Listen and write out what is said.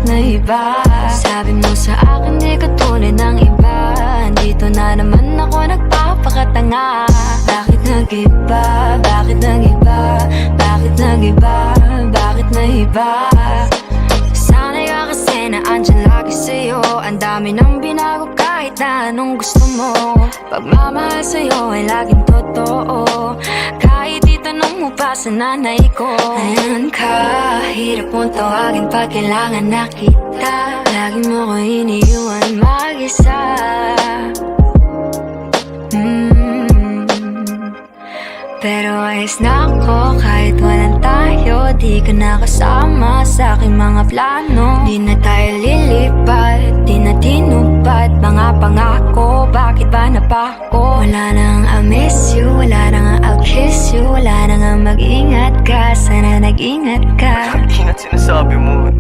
na iba? Sabi mo sa akin di ka tulad ng iba. Dito na naman ako nagpapakatanga. Bakit nag-iba? Bakit nag-iba? Bakit nag-iba? Bakit nag-iba? Sanay ka kasi na andyan lagi sa'yo. Ang dami nang binago kahit na anong gusto mo. Pagmamahal sa'yo ay laging totoo. Kahit itanong mo pa sa nanay ko. Ayan ka, hirap mong tawagin pag kailangan na kita. Lagi mo ko iniiwan mag-isa. Pero ayos na ako kahit walang tayo. Di ka nakasama sa aking mga plano. Di na tayo lilipat, di na tinupad mga pangako. Bakit ba napako? Wala nang I miss you, wala nang I'll kiss you. Wala nang mag-ingat ka, sana nag-ingat ka. Di na sinasabi mo.